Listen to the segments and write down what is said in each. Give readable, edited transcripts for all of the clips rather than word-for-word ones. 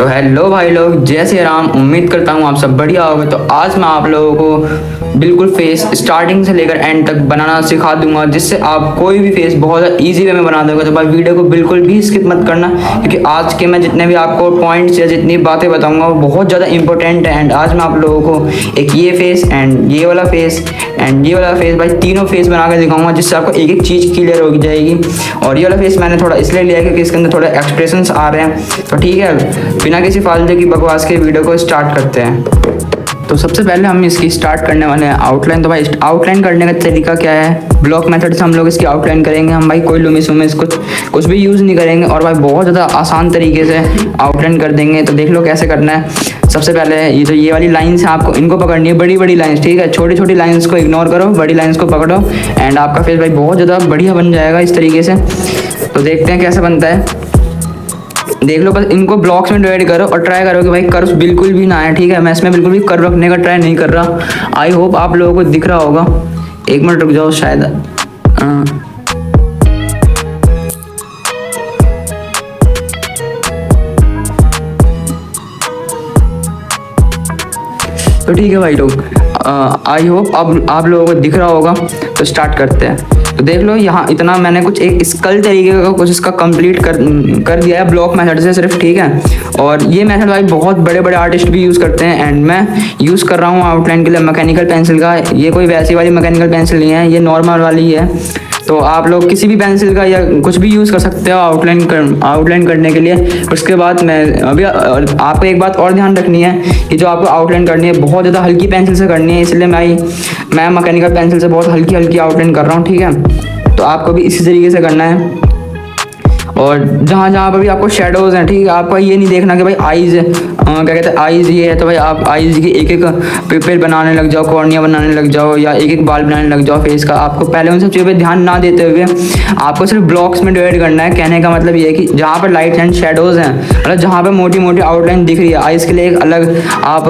तो हेलो भाई लोग, जय श्री राम। उम्मीद करता हूँ आप सब बढ़िया होगे। तो आज मैं आप लोगों को बिल्कुल फेस स्टार्टिंग से लेकर एंड तक बनाना सिखा दूंगा, जिससे आप कोई भी फेस बहुत ज़्यादा ईजी वे में बना दोगे। तो भाई वीडियो को बिल्कुल भी स्किप मत करना, क्योंकि आज के मैं जितने भी आपको पॉइंट्स या जितनी बातें बताऊंगा वो बहुत ज़्यादा इंपॉर्टेंट है। एंड आज मैं आप लोगों को एक ये फेस एंड ये वाला फेस एंड ये वाला फेस, भाई तीनों फेस बना के दिखाऊंगा, जिससे आपको एक एक चीज़ क्लियर हो जाएगी। और ये वाला फेस मैंने थोड़ा इसलिए लिया क्योंकि इसके अंदर थोड़े एक्सप्रेशंस आ रहे हैं। तो ठीक है, बिना किसी फालतू की बकवास के वीडियो को स्टार्ट करते हैं। तो सबसे पहले हम इसकी स्टार्ट करने वाले हैं आउटलाइन। तो भाई आउटलाइन करने का तरीका क्या है, ब्लॉक मेथड से हम लोग इसकी आउटलाइन करेंगे। हम भाई कोई लुमिस वुमिस कुछ भी यूज़ नहीं करेंगे और भाई बहुत ज़्यादा आसान तरीके से आउटलाइन कर देंगे। तो देख लो कैसे करना है। सबसे पहले ये वाली लाइन्स हैं, आपको इनको पकड़नी है, बड़ी बड़ी लाइन्स, ठीक है। छोटी छोटी लाइन्स को इग्नोर करो, बड़ी लाइन्स को पकड़ो एंड आपका फेस भाई बहुत ज़्यादा बढ़िया बन जाएगा इस तरीके से। तो देखते हैं कैसे बनता है। देख लो, बस इनको ब्लॉक्स में डिवाइड करो और ट्राई करो कि भाई कर्व्स बिल्कुल भी ना आए, ठीक है। मैं इसमें बिल्कुल भी कर्व रखने का ट्राई नहीं कर रहा। आई होप आप लोगों को दिख रहा होगा। एक मिनट रुक जाओ शायद। तो ठीक है भाई लोग, आई होप अब आप लोगों को दिख रहा होगा। तो स्टार्ट करते हैं। तो देख लो यहाँ इतना मैंने कुछ एक स्कल तरीके का कुछ इसका कंप्लीट कर दिया है ब्लॉक मेथड से सिर्फ, ठीक है। और ये मेथड भाई बहुत बड़े बड़े आर्टिस्ट भी यूज़ करते हैं एंड मैं यूज़ कर रहा हूँ आउटलाइन के लिए मैकेनिकल पेंसिल का। ये कोई वैसी वाली मैकेनिकल पेंसिल नहीं है, ये नॉर्मल वाली है। तो आप लोग किसी भी पेंसिल का या कुछ भी यूज़ कर सकते हो आउटलाइन करने के लिए। उसके बाद मैं अभी आपको एक बात और ध्यान रखनी है कि जो आपको आउटलाइन करनी है बहुत ज़्यादा हल्की पेंसिल से करनी है, इसलिए मैं मैकेनिकल पेंसिल से बहुत हल्की हल्की आउटलाइन कर रहा हूँ, ठीक है। तो आपको भी इसी तरीके से करना है। और जहाँ जहाँ पर भी आपको शेडोज़ हैं, ठीक है, आपको ये नहीं देखना कि भाई आइज़ क्या कहते हैं आइज़ ये है तो भाई आप आइज़ की एक एक पिपल बनाने लग जाओ, कॉर्निया बनाने लग जाओ या एक एक बाल बनाने लग जाओ फेस का। आपको पहले उन सब चीज़ों पे ध्यान ना देते हुए आपको सिर्फ ब्लॉक्स में डिवाइड करना है। कहने का मतलब ये है कि जहाँ पर लाइट एंड शेडोज़ हैं, मतलब जहाँ पर मोटी मोटी आउटलाइन दिख रही है, आइज़ के लिए एक अलग आप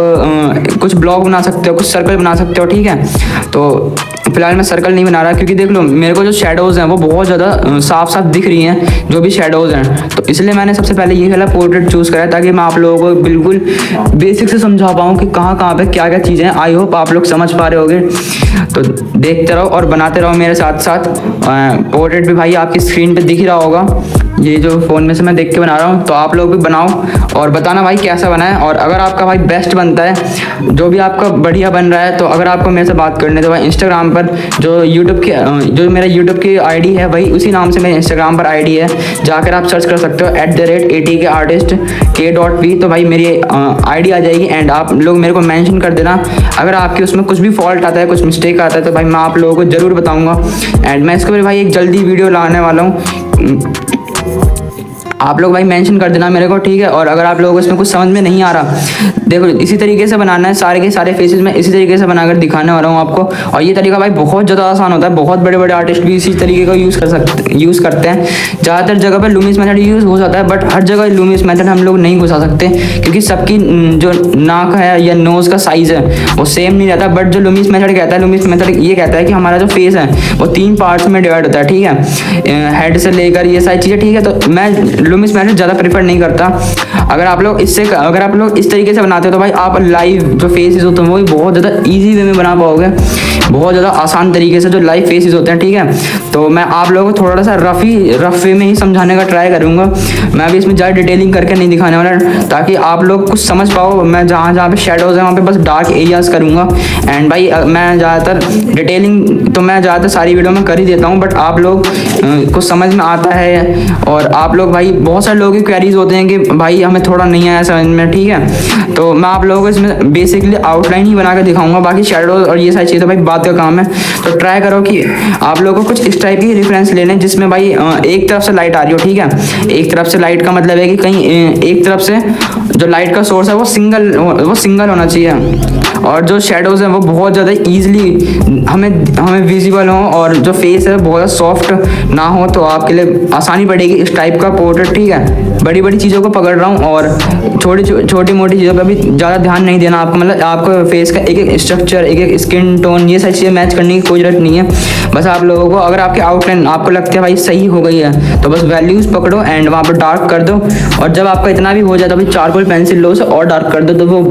कुछ ब्लॉक बना सकते हो, कुछ सर्कल बना सकते हो, ठीक है। तो फिलहाल मैं सर्कल नहीं बना रहा, क्योंकि देख लो मेरे को जो शेडोज़ हैं वो बहुत ज़्यादा साफ साफ दिख रही हैं, जो भी शेडोज़ हैं। तो इसलिए मैंने सबसे पहले ये वाला पोर्ट्रेट चूज़ करा, ताकि मैं आप लोगों को बिल्कुल बेसिक से समझा पाऊँ कि कहाँ पे क्या क्या चीज़ें हैं। आई होप आप लोग समझ पा रहे होगे। तो देखते रहो और बनाते रहो मेरे साथ साथ। पोर्ट्रेट भी भाई आपकी स्क्रीन पर दिख रहा होगा, ये जो फ़ोन में से मैं देख के बना रहा हूँ। तो आप लोग भी बनाओ और बताना भाई कैसा बना है। और अगर आपका भाई बेस्ट बनता है, जो भी आपका बढ़िया बन रहा है, तो अगर आपको मेरे से बात करने तो भाई इंस्टाग्राम पर जो मेरा यूट्यूब की आईडी है भाई उसी नाम से मेरे इंस्टाग्राम पर आईडी है, जाकर आप सर्च कर सकते हो @ATKartist_K.V। तो भाई मेरी आईडी आ जाएगी एंड आप लोग मेरे को मेंशन कर देना। अगर आपके उसमें कुछ भी फॉल्ट आता है, कुछ मिस्टेक आता है, तो भाई मैं आप लोगों को ज़रूर बताऊँगा। एंड मैं इसके ऊपर भाई एक जल्दी वीडियो लाने वाला हूँ, आप लोग भाई मेंशन कर देना मेरे को, ठीक है। और अगर आप लोगों को इसमें कुछ समझ में नहीं आ रहा, देखो इसी तरीके से बनाना है, सारे के सारे फेसेस में इसी तरीके से बनाकर दिखाने वाला हूँ आपको। और ये तरीका भाई बहुत ज़्यादा आसान होता है, बहुत बड़े बड़े आर्टिस्ट भी इसी तरीके का यूज़ करते हैं। ज़्यादातर जगह पर लुमिस मेथड यूज़ हो जाता है, बट हर जगह लुमिस मेथड हम लोग नहीं घुसा सकते, क्योंकि सबकी जो नाक है या नोज़ का साइज़ है वो सेम नहीं रहता। बट जो लुमिस मेथड कहता है, लुमिस मेथड ये कहता है कि हमारा जो फेस है वो 3 पार्ट्स में डिवाइड होता है, ठीक है, हेड से लेकर ये सारी चीज़ें, ठीक है। तो मैं लुमिस मेथड ज़्यादा प्रेफर नहीं करता। अगर आप लोग इस तरीके से बनाते हो तो भाई आप लाइव जो फेसेस होते हैं वो भी बहुत ज़्यादा इजी वे में बना पाओगे, बहुत ज़्यादा आसान तरीके से जो लाइव फेसेस होते हैं, ठीक है। तो मैं आप लोगों को थोड़ा सा रफ वे में ही समझाने का ट्राई करूँगा। मैं अभी इसमें ज़्यादा डिटेलिंग करके नहीं दिखाने वाला, ताकि आप लोग कुछ समझ पाओ। मैं जहाँ पे शेडोज़ हैं वहाँ पे बस डार्क एरियाज़ करूँगा। एंड भाई मैं ज़्यादातर डिटेलिंग तो मैं ज़्यादातर सारी वीडियो में कर ही देता हूँ, बट आप लोग को समझ में आता है। और आप लोग भाई बहुत सारे लोगों की क्वेरीज होते हैं कि भाई हमें थोड़ा नहीं आया समझ में, ठीक है। तो मैं आप लोगों को इसमें बेसिकली आउटलाइन ही बना के दिखाऊंगा, बाकी शेडोज और ये सारी चीज़ें भाई बात का काम है। तो ट्राई करो कि आप लोगों को कुछ इस टाइप की रेफरेंस ले लें जिसमें भाई एक तरफ से लाइट आ रही हो, ठीक है। एक तरफ से लाइट का मतलब है कि कहीं एक तरफ से जो लाइट का सोर्स है वो सिंगल होना चाहिए, और जो शेडोज़ हैं वो बहुत ज़्यादा ईजिली हमें विजिबल हो, और जो फेस है बहुत सॉफ्ट ना हो। तो आपके लिए आसानी पड़ेगी इस टाइप का पोर्ट्रेट ठीक है। बड़ी बड़ी चीज़ों को पकड़ रहा हूँ और छोटी मोटी चीज़ों पर भी ज़्यादा ध्यान नहीं देना आपको। मतलब आपको फेस का एक एक स्ट्रक्चर, एक एक स्किन टोन, ये सारी चीज़ें मैच करने की कोई ज़रूरत नहीं है। बस आप लोगों को अगर आपकी आउटलाइन आपको लगता है भाई सही हो गई है तो बस वैल्यूज़ पकड़ो एंड वहाँ पर डार्क कर दो। और जब आपका इतना भी हो जाए तो भाई चारकोल पेंसिल लो से और डार्क कर दो तो वो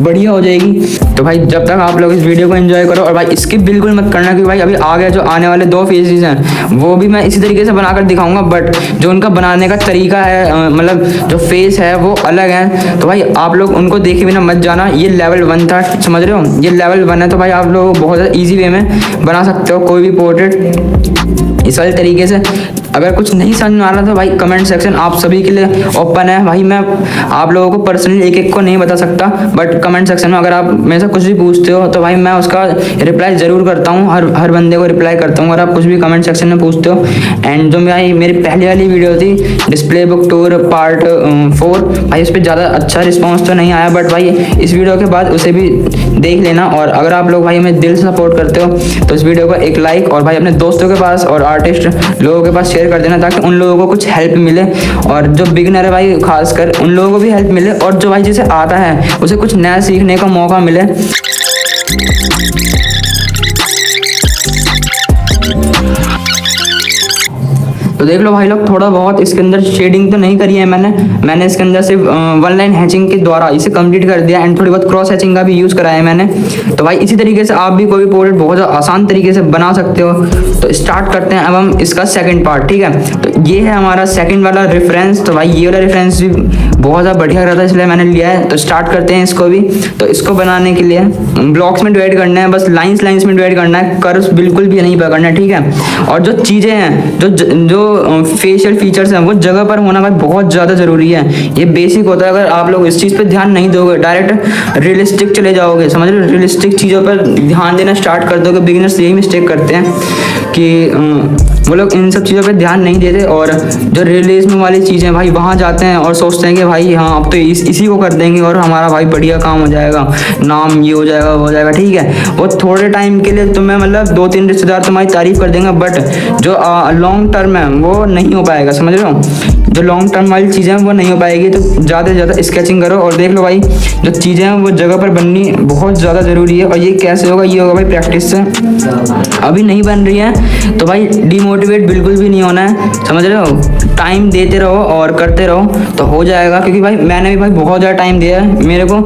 बढ़िया हो जाएगी। तो भाई जब तक आप लोग इस वीडियो को एंजॉय करो और भाई स्किप बिल्कुल मत करना, क्योंकि भाई अभी आगे जो आने वाले 2 फेजेस हैं वो भी मैं इसी तरीके से बनाकर दिखाऊंगा, बट जो उनका बनाने का तरीका है, मतलब जो फेस है वो अलग है। तो भाई आप लोग उनको देखे बिना मत जाना। ये लेवल 1 था, समझ रहे हो, ये लेवल 1 है। तो भाई आप लोग बहुत ज़्यादा ईजी वे में बना सकते हो कोई भी पोर्ट्रेट इस वाले तरीके से। अगर कुछ नहीं समझ में आ रहा तो भाई कमेंट सेक्शन आप सभी के लिए ओपन है। भाई मैं आप लोगों को पर्सनली एक एक को नहीं बता सकता, बट कमेंट सेक्शन में अगर आप मेरे से कुछ भी पूछते हो तो भाई मैं उसका रिप्लाई ज़रूर करता हूँ। हर बंदे को रिप्लाई करता हूँ अगर आप कुछ भी कमेंट सेक्शन में पूछते हो। एंड जो मेरी पहली वाली वीडियो थी डिस्प्ले बुक टूर पार्ट 4, भाई उस पर ज़्यादा अच्छा रिस्पॉन्स तो नहीं आया, बट भाई इस वीडियो के बाद उसे भी देख लेना। और अगर आप लोग भाई हमें दिल से सपोर्ट करते हो तो इस वीडियो को एक लाइक और भाई अपने दोस्तों के पास और आर्टिस्ट लोगों के पास शेयर कर देना, ताकि उन लोगों को कुछ हेल्प मिले। और जो बिगिनर है भाई खासकर उन लोगों को भी हेल्प मिले, और जो भाई जिसे आता है उसे कुछ नया सीखने का मौका मिले। तो देख लो भाई लोग, थोड़ा बहुत इसके अंदर शेडिंग तो नहीं करी है मैंने इसके अंदर सिर्फ 1 लाइन हैचिंग के द्वारा इसे कंप्लीट कर दिया एंड थोड़ी बहुत क्रॉस हैचिंग का भी यूज़ कराया है मैंने। तो भाई इसी तरीके से आप भी कोई भी पोर्ट्रेट बहुत आसान तरीके से बना सकते हो। तो स्टार्ट करते हैं अब हम इसका सेकंड पार्ट, ठीक है। तो ये है हमारा सेकंड वाला रेफरेंस। तो भाई ये वाला रेफरेंस भी बहुत ज़्यादा बढ़िया रहा था, इसलिए मैंने लिया है। तो स्टार्ट करते हैं इसको भी। तो इसको बनाने के लिए ब्लॉक्स में डिवाइड करना है, बस लाइन्स में डिवाइड करना है, कर्व्स बिल्कुल भी नहीं पकड़ना है, ठीक है। और जो चीज़ें हैं, जो फेशियल फीचर्स हैं, वो जगह पर होना भाई बहुत ज़्यादा ज़रूरी है। ये बेसिक होता है। अगर आप लोग इस चीज़ पे ध्यान नहीं दोगे, डायरेक्ट रियलिस्टिक चले जाओगे, समझ रहे हो, रियलिस्टिक चीज़ों पर ध्यान देना स्टार्ट कर दोगे। बिगिनर्स यही मिस्टेक करते हैं कि वो लोग इन सब चीज़ों पे ध्यान नहीं देते और जो रियलिज्म वाली चीज़ें भाई वहाँ जाते हैं और सोचते हैं कि भाई हाँ अब तो इसी को कर देंगे और हमारा भाई बढ़िया काम हो जाएगा, नाम ये हो जाएगा वो हो जाएगा, ठीक है। वो थोड़े टाइम के लिए तुम्हें मतलब 2-3 रिश्तेदार तुम्हारी तारीफ कर देंगे, बट जो लॉन्ग टर्म है वो नहीं हो पाएगा, समझ रहे हो। जो लॉन्ग टर्म वाली चीज़ें हैं वो नहीं हो पाएगी। तो ज़्यादा से ज़्यादा स्केचिंग करो और देख लो भाई जो चीज़ें हैं वो जगह पर बननी बहुत ज़्यादा ज़रूरी है। और ये कैसे होगा, ये होगा भाई प्रैक्टिस से। अभी नहीं बन रही है तो भाई डिमोटिवेट बिल्कुल भी नहीं होना है, समझ रहे हो। टाइम देते रहो और करते रहो तो हो जाएगा। क्योंकि भाई मैंने भी भाई बहुत ज़्यादा टाइम दिया है, मेरे को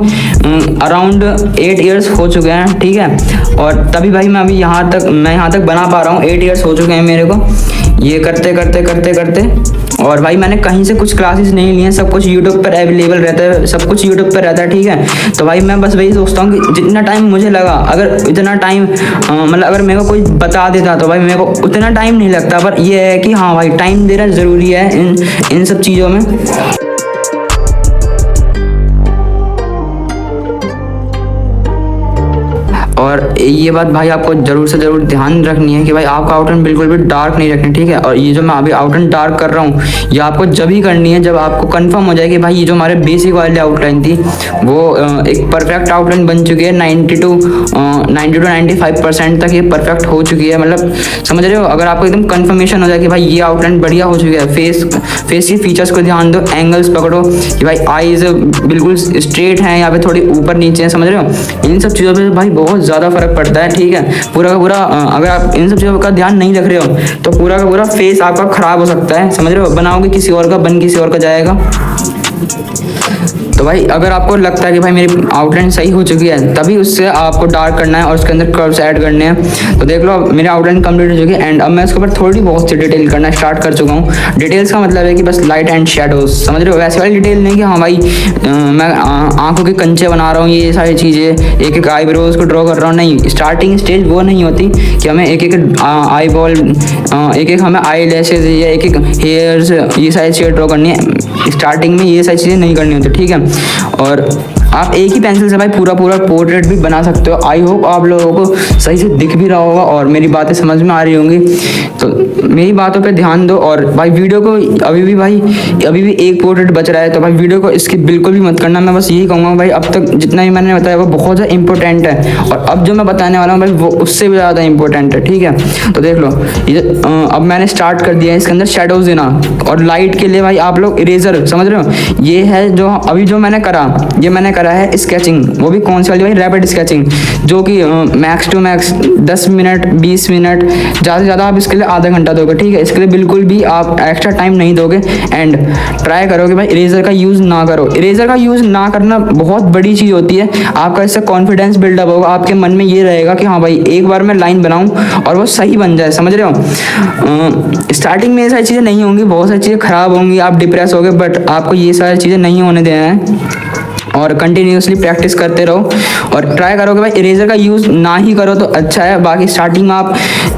अराउंड 8 ईयर्स हो चुके हैं, ठीक है। और तभी भाई मैं यहाँ तक बना पा रहा हूँ। 8 ईयर्स हो चुके हैं मेरे को ये करते करते। और भाई मैंने कहीं से कुछ क्लासेस नहीं लिए हैं, सब कुछ यूट्यूब पर अवेलेबल रहता है, सब कुछ यूट्यूब पर रहता है, ठीक है। तो भाई मैं बस वही सोचता हूँ कि जितना टाइम मुझे लगा, अगर इतना टाइम मतलब अगर मेरे को कोई बता देता तो भाई मेरे को उतना टाइम नहीं लगता। पर ये है कि हाँ भाई टाइम देना ज़रूरी है इन सब चीज़ों में। और ये बात भाई आपको ज़रूर से ज़रूर ध्यान रखनी है कि भाई आपका आउटलाइन बिल्कुल भी डार्क नहीं रखनी, ठीक है। और ये जो मैं अभी आउटलाइन डार्क कर रहा हूँ ये आपको जब ही करनी है जब आपको कंफर्म हो जाए कि भाई ये जो हमारे बेसिक वाली आउटलाइन थी वो एक परफेक्ट आउटलाइन बन चुकी है। 90 to 95% तक ये परफेक्ट हो चुकी है, मतलब समझ रहे हो। अगर आपको एकदम कन्फर्मेशन हो जाए कि भाई ये आउटलाइन बढ़िया हो चुकी है, फेस की फीचर्स को ध्यान दो, एंगल्स पकड़ो कि भाई आईज बिल्कुल स्ट्रेट हैं या फिर थोड़ी ऊपर नीचे हैं, समझ रहे हो। इन सब चीज़ों पर भाई बहुत ज़्यादा फर्क पड़ता है, ठीक है। पूरा का पूरा अगर आप इन सब चीज़ों का ध्यान नहीं रख रहे हो तो पूरा का पूरा फेस आपका ख़राब हो सकता है, समझ रहे हो। बनाओगे किसी और का, बन किसी और का जाएगा। तो भाई अगर आपको लगता है कि भाई मेरी आउटलाइन सही हो चुकी है तभी उससे आपको डार्क करना है और उसके अंदर कर्व्स ऐड करने हैं। तो देख लो मेरी आउटलाइन कंप्लीट हो चुकी है एंड अब मैं इसके ऊपर थोड़ी बहुत सी डिटेल करना स्टार्ट कर चुका हूँ। डिटेल्स का मतलब है कि बस लाइट एंड शेडोज, समझ रहे हो। वैसे वाली डिटेल नहीं कि हाँ भाई मैं आंखों के कंचे बना रहा हूँ, ये सारी चीज़ें, एक एक आईब्रोज को ड्रॉ कर रहा हूँ, नहीं। स्टार्टिंग स्टेज वो नहीं होती कि हमें एक एक आई बॉल, एक एक हमें आई लैशेज या एक एक हेयर्स, ये सारी चीज़ें ड्रॉ करनी है। स्टार्टिंग में ये सारी चीज़ें नहीं करनी होती, ठीक है। और आप एक ही पेंसिल से भाई पूरा पोर्ट्रेट भी बना सकते हो। आई होप आप लोगों को सही से दिख भी रहा होगा और मेरी बातें समझ में आ रही होंगी। तो मेरी बातों पे ध्यान दो और भाई वीडियो को अभी भी एक पोर्ट्रेट बच रहा है, तो भाई वीडियो को स्किप बिल्कुल भी मत करना। मैं बस यही कहूँगा भाई, अब तक जितना भी मैंने बताया वो बहुत ज़्यादा इंपॉर्टेंट है और अब जो मैं बताने वाला हूँ भाई वो उससे भी ज़्यादा इंपॉर्टेंट है, ठीक है। तो देख लो ये अब मैंने स्टार्ट कर दिया है इसके अंदर शेडोज देना और लाइट के लिए भाई आप लोग इरेजर समझ रहे हो। ये है जो अभी जो मैंने करा, ये मैंने करा है स्केचिंग, वो भी कौन सी वाली भाई, रैपिड स्केचिंग, जो कि max to max 10 minute 20 minute, ज़्यादा से ज़्यादा आप इसके लिए आधा घंटा दोगे, ठीक है। इसके लिए बिल्कुल भी आप एक्स्ट्रा टाइम नहीं दोगे एंड ट्राई करोगे भाई इरेजर का यूज़ ना करो। इरेजर का यूज़ ना करना बहुत बड़ी चीज़ होती है। आपका इससे कॉन्फिडेंस बिल्डअप होगा, आपके मन में ये रहेगा कि हाँ भाई एक बार मैं लाइन बनाऊँ और वो सही बन जाए, समझ रहे हो। स्टार्टिंग में ये सारी चीज़ें नहीं होंगी, बहुत सारी चीज़ें खराब होंगी, आप डिप्रेस होगे, बट आपको ये सारी चीज़ें नहीं होने देना है और कंटिन्यूसली प्रैक्टिस करते रहो और ट्राई करो कि भाई इरेजर का यूज़ ना ही करो तो अच्छा है। बाकी स्टार्टिंग में आप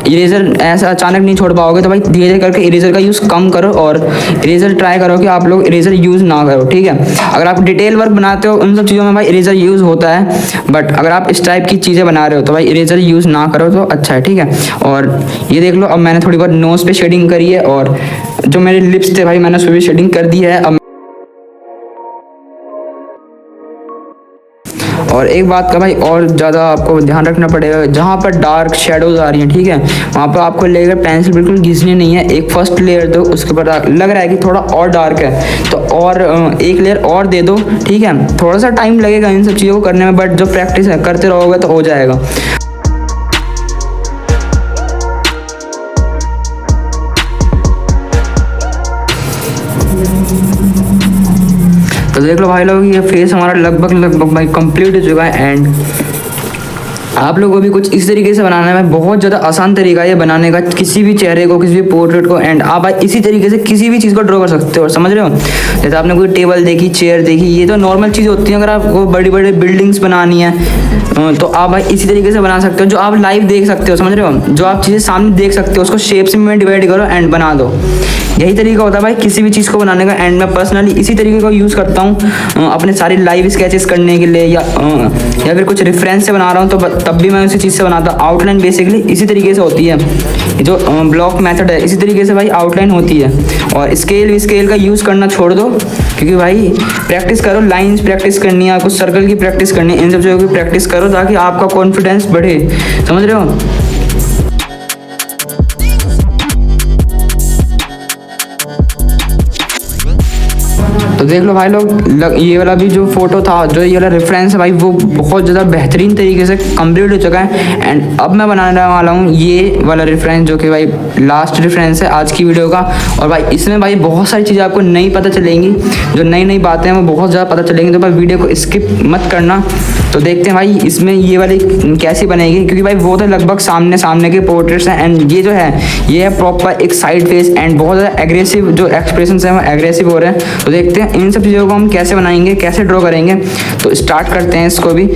इरेजर ऐसा अचानक नहीं छोड़ पाओगे, तो भाई धीरे धीरे करके इरेजर का यूज़ कम करो और इरेजर ट्राई करो कि आप लोग इरेजर यूज़ ना करो, ठीक है। अगर आप डिटेल वर्क बनाते हो उन सब चीज़ों में भाई इरेजर यूज़ होता है, बट अगर आप इस टाइप की चीज़ें बना रहे हो तो भाई इरेजर यूज़ ना करो तो अच्छा है, ठीक है। और ये देख लो अब मैंने थोड़ी बहुत नोज़ पे शेडिंग करी है और जो मेरे लिप्स थे भाई मैंने उसमें भी शेडिंग कर दी है। अब और एक बात का भाई और ज़्यादा आपको ध्यान रखना पड़ेगा, जहाँ पर डार्क शेडोज आ रही हैं, ठीक है, वहाँ पर आपको लेकर पेंसिल बिल्कुल घिसनी नहीं है। एक फर्स्ट लेयर दो, उसके ऊपर लग रहा है कि थोड़ा और डार्क है तो और एक लेयर और दे दो, ठीक है। थोड़ा सा टाइम लगेगा इन सब चीज़ों को करने में, बट जो प्रैक्टिस है करते रहोगे तो हो जाएगा। तो देख लो भाई लोग, ये फेस हमारा लगभग भाई कंप्लीट हो चुका है एंड आप लोगों को भी कुछ इस तरीके से बनाना है। बहुत ज़्यादा आसान तरीका है ये बनाने का, किसी भी चेहरे को, किसी भी पोर्ट्रेट को, एंड आप भाई इसी तरीके से किसी भी चीज़ को ड्रॉ कर सकते हो, समझ रहे हो। जैसे आपने कोई टेबल देखी, चेयर देखी, ये तो नॉर्मल चीज़ होती है। अगर आपको बड़ी बड़ी बिल्डिंग्स बनानी है तो आप भाई इसी तरीके से बना सकते हो, जो आप लाइव देख सकते हो, समझ रहे हो। जो आप चीज़ें सामने देख सकते हो उसको शेप्स में डिवाइड करो एंड बना दो। यही तरीका होता है भाई किसी भी चीज़ को बनाने का। एंड मैं पर्सनली इसी तरीके को यूज़ करता हूँ अपने सारे लाइव स्केचेस करने के लिए, या फिर कुछ रेफरेंस से बना रहा हूँ तो तब भी मैं उसी चीज़ से बनाता हूँ। आउटलाइन बेसिकली इसी तरीके से होती है, जो ब्लॉक मेथड है इसी तरीके से भाई आउटलाइन होती है। और स्केल का यूज़ करना छोड़ दो, क्योंकि भाई प्रैक्टिस करो, लाइन्स प्रैक्टिस करनी है आपको, सर्कल की प्रैक्टिस करनी है, इन सब चीज़ों की प्रैक्टिस करो ताकि आपका कॉन्फिडेंस बढ़े, समझ रहे हो। तो देख लो भाई लोग, ये वाला भी जो फोटो था, जो ये वाला रेफरेंस है भाई, वो बहुत ज़्यादा बेहतरीन तरीके से कंप्लीट हो चुका है। एंड अब मैं बनाने वाला हूँ ये वाला रेफरेंस, जो कि भाई लास्ट रेफरेंस है आज की वीडियो का। और भाई इसमें भाई बहुत सारी चीज़ें आपको नई पता चलेंगी, जो नई नई बातें हैं वो बहुत ज़्यादा पता चलेंगी। तो भाई वीडियो को स्किप मत करना। तो देखते हैं भाई इसमें ये वाली कैसी बनेगी, क्योंकि भाई वो तो लगभग सामने के पोर्ट्रेट्स हैं एंड ये जो है ये है प्रॉपर एक साइड फेस एंड बहुत ज़्यादा एग्रेसिव, जो एक्सप्रेशन हैं वो एग्रेसिव हो रहे हैं। तो देखते हैं इन सब चीज़ों को हम कैसे बनाएंगे, कैसे ड्रॉ करेंगे। तो स्टार्ट करते हैं इसको भी।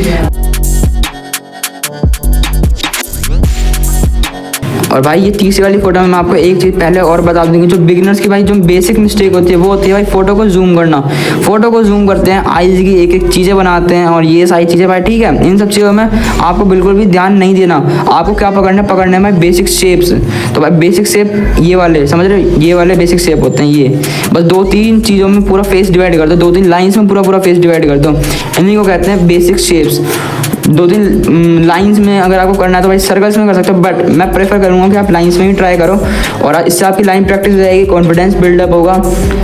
और भाई ये तीसरी वाली फोटो में मैं आपको एक चीज़ पहले और बता दूंगी, जो बिगिनर्स की भाई जो बेसिक मिस्टेक होती है वो होती है भाई फोटो को जूम करना। फोटो को जूम करते हैं, आईज की एक एक चीज़ें बनाते हैं और ये सारी चीज़ें भाई, ठीक है। इन सब चीज़ों में आपको बिल्कुल भी ध्यान नहीं देना। आपको क्या पकड़ना है बेसिक शेप्स। तो भाई बेसिक शेप ये वाले, समझ रहे हो, ये वाले बेसिक शेप होते हैं। ये बस 2-3 चीज़ों में पूरा फेस डिवाइड कर दो, 2-3 लाइन्स में पूरा फेस डिवाइड कर दो। इन्हीं को कहते हैं बेसिक शेप्स। 2-3 लाइंस में अगर आपको करना है तो भाई सर्कल्स में कर सकते हो, बट मैं प्रेफर करूँगा कि आप लाइंस में ही ट्राई करो और इससे आपकी लाइन प्रैक्टिस हो जाएगी, कॉन्फिडेंस बिल्डअप होगा।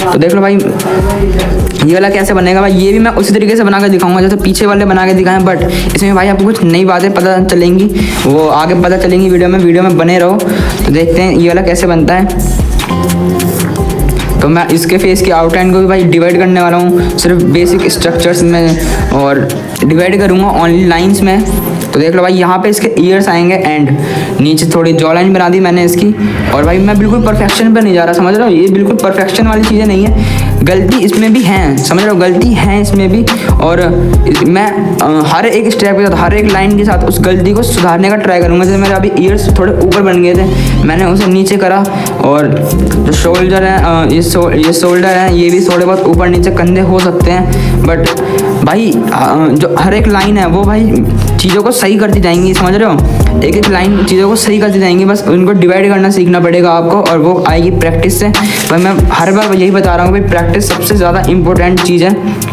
तो देख लो भाई ये वाला कैसे बनेगा भाई, ये भी मैं उसी तरीके से बना के दिखाऊंगा जैसे पीछे वाले बना के दिखाएं, बट इसमें भाई आपको कुछ नई बातें पता चलेंगी, वो आगे पता चलेंगी वीडियो में बने रहो। तो देखते हैं ये वाला कैसे बनता है। तो मैं इसके फेस की आउटलाइन को भी भाई डिवाइड करने वाला हूँ सिर्फ बेसिक स्ट्रक्चर्स में, और डिवाइड करूँगा ओनली लाइंस में। तो देख लो भाई यहाँ पे इसके ईयर्स आएंगे एंड नीचे थोड़ी जॉ लाइन बना दी मैंने इसकी। और भाई मैं बिल्कुल परफेक्शन पे नहीं जा रहा, समझ रहे हो, ये बिल्कुल परफेक्शन वाली चीज़ें नहीं है, गलती इसमें भी हैं, समझ रहे हो, गलती है इसमें भी। और मैं हर एक स्टेप के साथ, हर एक लाइन के साथ उस गलती को सुधारने का ट्राई करूँगा। जैसे मेरे अभी ईयर्स थोड़े ऊपर बन गए थे, मैंने उसे नीचे करा। और जो शोल्डर है, ये शोल्डर है, ये भी थोड़े बहुत ऊपर नीचे कंधे हो सकते हैं, बट भाई जो हर एक लाइन है वो भाई चीज़ों को सही करती जाएंगी, समझ रहे हो, एक एक लाइन चीज़ों को सही करती जाएंगी, बस उनको डिवाइड करना सीखना पड़ेगा आपको और वो आएगी प्रैक्टिस से। भाई मैं हर बार यही बता रहा हूँ भाई, प्रैक्टिस सबसे ज़्यादा इम्पोर्टेंट चीज़ है।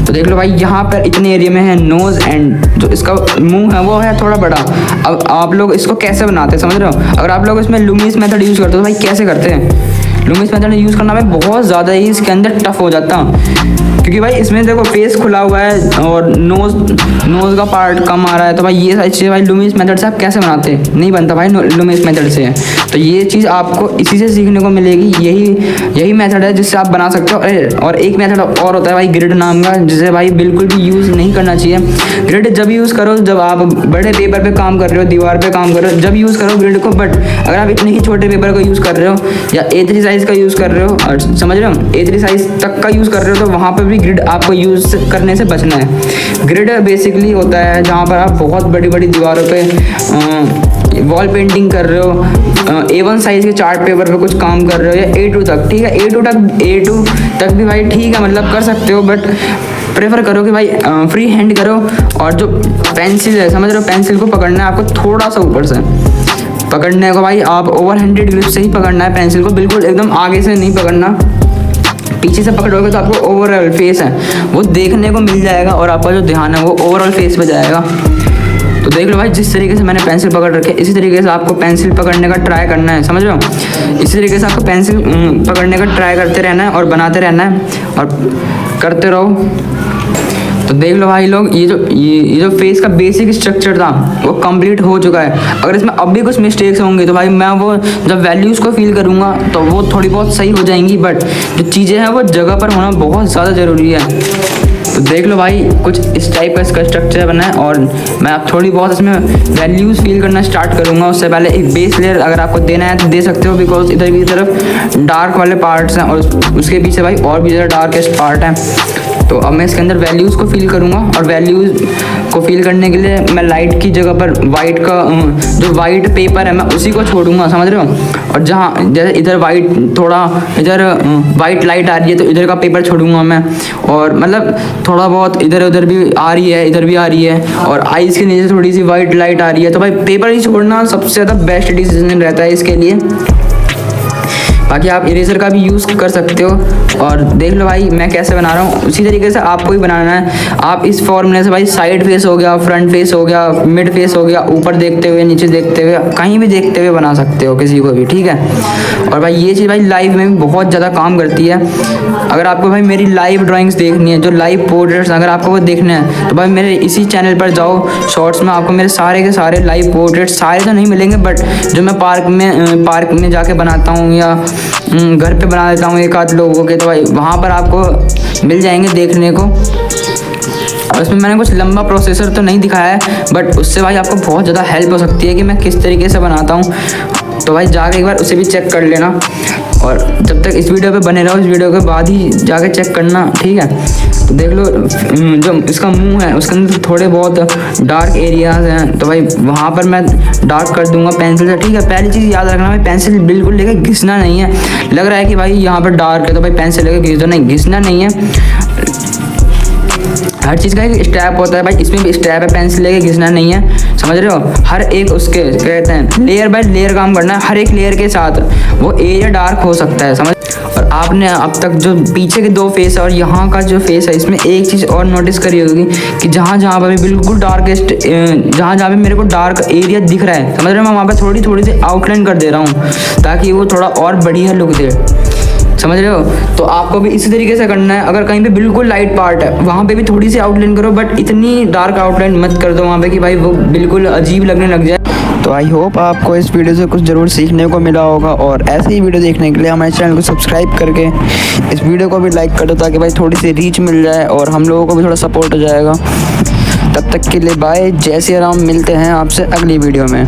तो देख लो भाई यहाँ पर इतने एरिया में है नोज़ एंड जो इसका मुंह है वो है थोड़ा बड़ा। अब आप लोग इसको कैसे बनाते हैं समझ रहे हो, अगर आप लोग इसमें लुमिस मेथड यूज़ करते हो तो भाई कैसे करते हैं, लुमिस मेथड यूज़ करना भाई बहुत ज़्यादा ही इसके अंदर टफ हो जाता, क्योंकि भाई इसमें देखो फेस खुला हुआ है और नोज़ का पार्ट कम आ रहा है। तो भाई ये सारी चीज़ें भाई लुमिस मेथड से आप कैसे बनाते हैं, नहीं बनता भाई लुमिस मेथड से। तो ये चीज़ आपको इसी से सीखने को मिलेगी, यही मेथड है जिससे आप बना सकते हो। और एक मेथड और होता है भाई ग्रिड नाम का, जिसे भाई बिल्कुल भी यूज़ नहीं करना चाहिए। ग्रिड जब यूज़ करो जब आप बड़े पेपर पर काम कर रहे हो, दीवार पर काम कर रहे हो, जब यूज़ करो ग्रिड को। बट अगर आप इतने ही छोटे पेपर को यूज़ कर रहे हो या A3 साइज़ का यूज़ कर रहे हो, और समझ रहे हो A3 साइज़ तक का यूज़ कर रहे हो, तो वहाँ पर भी ग्रिड आपको यूज़ करने से बचना है। ग्रिड बेसिकली होता है जहाँ पर आप बहुत बड़ी बड़ी दीवारों पे वॉल पेंटिंग कर रहे हो, A1 साइज़ के चार्ट पेपर पे कुछ काम कर रहे हो, या A2 तक, ठीक है A2 तक भी भाई ठीक है, मतलब कर सकते हो। बट प्रेफर करो कि भाई फ्री हैंड करो, और जो पेंसिल है समझ रहे हो, पेंसिल को पकड़ना है आपको थोड़ा सा ऊपर से पकड़ने को भाई, आप ओवर हैंडेड ग्रिप से ही पकड़ना है पेंसिल को, बिल्कुल एकदम आगे से नहीं पकड़ना। पीछे से पकड़ोगे तो आपको ओवरऑल फेस है वो देखने को मिल जाएगा और आपका जो ध्यान है वो ओवरऑल फेस पे जाएगा। तो देख लो भाई जिस तरीके से मैंने पेंसिल पकड़ रखी है इसी तरीके से आपको पेंसिल पकड़ने का ट्राई करना है, समझ रहे हो, इसी तरीके से आपको पेंसिल पकड़ने का ट्राई करते रहना है और बनाते रहना है और करते रहो। तो देख लो भाई लोग ये जो फेस का बेसिक स्ट्रक्चर था वो कंप्लीट हो चुका है। अगर इसमें अब भी कुछ मिस्टेक्स होंगे तो भाई मैं वो जब वैल्यूज़ को फील करूँगा तो वो थोड़ी बहुत सही हो जाएंगी, बट जो चीज़ें हैं वो जगह पर होना बहुत ज़्यादा ज़रूरी है। तो देख लो भाई कुछ इस टाइप का इसका स्ट्रक्चर बना है और मैं अब थोड़ी बहुत इसमें वैल्यूज़ फील करना स्टार्ट करूँगा। उससे पहले एक बेस लेयर अगर आपको देना है तो दे सकते हो, बिकॉज इधर की तरफ डार्क वाले पार्ट्स हैं और उसके पीछे भाई और भी ज़्यादा डार्केस्ट पार्ट है। तो अब मैं इसके अंदर वैल्यूज़ को फील करूँगा और वैल्यूज़ को फील करने के लिए मैं लाइट की जगह पर वाइट का जो वाइट पेपर है मैं उसी को छोड़ूंगा, समझ रहे हो। और जहाँ जैसे इधर वाइट थोड़ा इधर वाइट लाइट आ रही है तो इधर का पेपर छोड़ूंगा मैं, और मतलब थोड़ा बहुत इधर उधर भी आ रही है, इधर भी आ रही है, और आइज़ के नीचे थोड़ी सी वाइट लाइट आ रही है, तो भाई पेपर ही छोड़ना सबसे ज़्यादा बेस्ट डिसीजन रहता है इसके लिए। बाकी आप इरेजर का भी यूज़ कर सकते हो। और देख लो भाई मैं कैसे बना रहा हूँ, उसी तरीके से आपको ही बनाना है। आप इस फॉर्मूले से भाई साइड फेस हो गया, फ्रंट फेस हो गया, मिड फेस हो गया, ऊपर देखते हुए, नीचे देखते हुए, कहीं भी देखते हुए बना सकते हो किसी को भी, ठीक है। और भाई ये चीज़ भाई लाइव में भी बहुत ज़्यादा काम करती है। अगर आपको भाई मेरी लाइव ड्राइंग्स देखनी है, जो लाइव पोर्ट्रेट्स अगर आपको वो देखने हैं तो भाई मेरे इसी चैनल पर जाओ, शॉर्ट्स में आपको मेरे सारे के सारे लाइव पोर्ट्रेट्स, सारे तो नहीं मिलेंगे बट जो मैं पार्क में जाके बनाता हूँ या घर पे बना देता हूँ एक आध लोगों के, तो भाई वहाँ पर आपको मिल जाएंगे देखने को। और उसमें मैंने कुछ लंबा प्रोसेसर तो नहीं दिखाया है बट उससे भाई आपको बहुत ज़्यादा हेल्प हो सकती है कि मैं किस तरीके से बनाता हूँ। तो भाई जाके एक बार उसे भी चेक कर लेना, और जब तक इस वीडियो पे बने रहो, इस वीडियो के बाद ही जाके चेक करना, ठीक है। तो देख लो जो इसका मुंह है उसके अंदर थोड़े बहुत डार्क एरियाज हैं, तो भाई वहाँ पर मैं डार्क कर दूंगा पेंसिल से, ठीक है। पहली चीज़ याद रखना भाई पेंसिल बिल्कुल लेके घिसना नहीं है। लग रहा है कि भाई यहाँ पर डार्क है तो भाई पेंसिल लेके घिस दो, नहीं, घिसना नहीं है। हर चीज़ का एक स्टेप होता है भाई, इसमें भी स्टेप है, पेंसिल लेके घिसना नहीं है, समझ रहे हो। हर एक उसके कहते हैं लेयर बाय लेयर काम करना है, हर एक लेयर के साथ वो एरिया डार्क हो सकता है, समझ। और आपने अब तक जो पीछे के दो फेस है और यहाँ का जो फेस है, इसमें एक चीज़ और नोटिस करी होगी कि जहाँ जहाँ पर बिल्कुल डार्केस्ट, जहाँ जहाँ पे मेरे को डार्क एरिया दिख रहा है, समझ रहे हो, मैं वहाँ पर थोड़ी सी आउटलाइन कर दे रहा हूँ ताकि वो थोड़ा और बढ़िया लुक दे, समझ रहे हो। तो आपको भी इसी तरीके से करना है। अगर कहीं पे बिल्कुल लाइट पार्ट है वहाँ पे भी थोड़ी सी आउटलाइन करो, बट इतनी डार्क आउटलाइन मत कर दो वहाँ पे कि भाई वो बिल्कुल अजीब लगने लग जाए। तो आई होप आपको इस वीडियो से कुछ ज़रूर सीखने को मिला होगा, और ऐसे ही वीडियो देखने के लिए हमारे चैनल को सब्सक्राइब करके इस वीडियो को भी लाइक कर दो ताकि भाई थोड़ी सी रीच मिल जाए और हम लोगों को भी थोड़ा सपोर्ट हो जाएगा। तब तक के लिए बाय, जय श्री राम। मिलते हैं आपसे अगली वीडियो में।